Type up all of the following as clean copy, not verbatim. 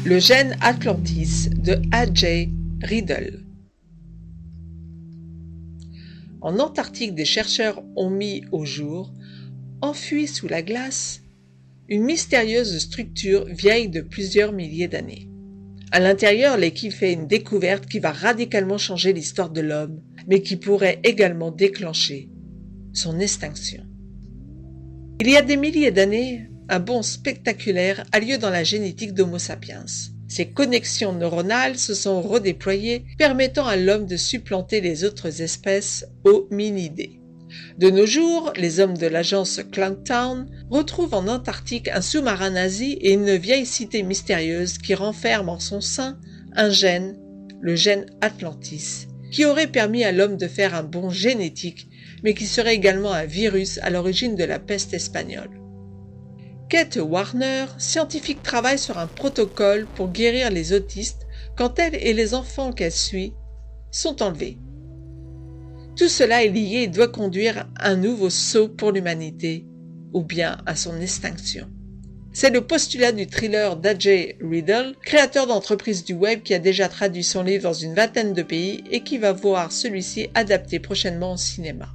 Le gène Atlantis de A.J. Riddle. En Antarctique, des chercheurs ont mis au jour, enfouie sous la glace, une mystérieuse structure vieille de plusieurs milliers d'années. À l'intérieur, l'équipe fait une découverte qui va radicalement changer l'histoire de l'homme, mais qui pourrait également déclencher son extinction. Il y a des milliers d'années, un bond spectaculaire a lieu dans la génétique d'Homo sapiens. Ces connexions neuronales se sont redéployées, permettant à l'homme de supplanter les autres espèces hominidées. De nos jours, les hommes de l'agence Clowntown retrouvent en Antarctique un sous-marin nazi et une vieille cité mystérieuse qui renferme en son sein un gène, le gène Atlantis, qui aurait permis à l'homme de faire un bond génétique, mais qui serait également un virus à l'origine de la peste espagnole. Kate Warner, scientifique, travaille sur un protocole pour guérir les autistes quand elle et les enfants qu'elle suit sont enlevés. Tout cela est lié et doit conduire à un nouveau saut pour l'humanité, ou bien à son extinction. C'est le postulat du thriller d'A.J. Riddle, créateur d'entreprises du web qui a déjà traduit son livre dans une vingtaine de pays et qui va voir celui-ci adapté prochainement au cinéma.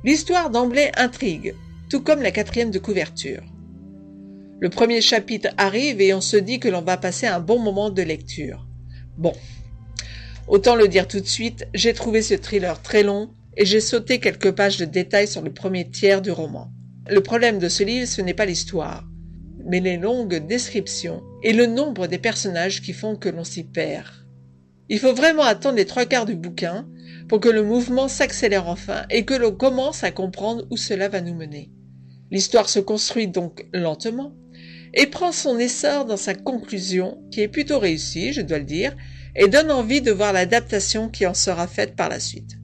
L'histoire d'emblée intrigue, tout comme la 4e de couverture. Le premier chapitre arrive et on se dit que l'on va passer un bon moment de lecture. Bon, autant le dire tout de suite, j'ai trouvé ce thriller très long et j'ai sauté quelques pages de détails sur le premier tiers du roman. Le problème de ce livre, ce n'est pas l'histoire, mais les longues descriptions et le nombre des personnages qui font que l'on s'y perd. Il faut vraiment attendre les 3/4 du bouquin pour que le mouvement s'accélère enfin et que l'on commence à comprendre où cela va nous mener. L'histoire se construit donc lentement et prend son essor dans sa conclusion, qui est plutôt réussie, je dois le dire, et donne envie de voir l'adaptation qui en sera faite par la suite.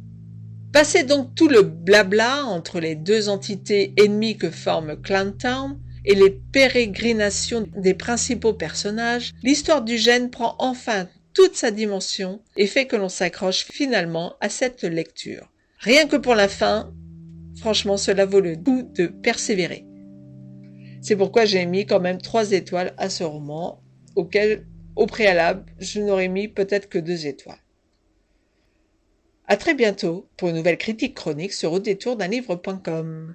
Passé donc tout le blabla entre les deux entités ennemies que forme Clowntown et les pérégrinations des principaux personnages, l'histoire du gène prend enfin toute sa dimension et fait que l'on s'accroche finalement à cette lecture. Rien que pour la fin, franchement, cela vaut le coup de persévérer. C'est pourquoi j'ai mis quand même 3 étoiles à ce roman, auquel, au préalable, je n'aurais mis peut-être que 2 étoiles. À très bientôt pour une nouvelle critique chronique sur audétourdunlivre.com.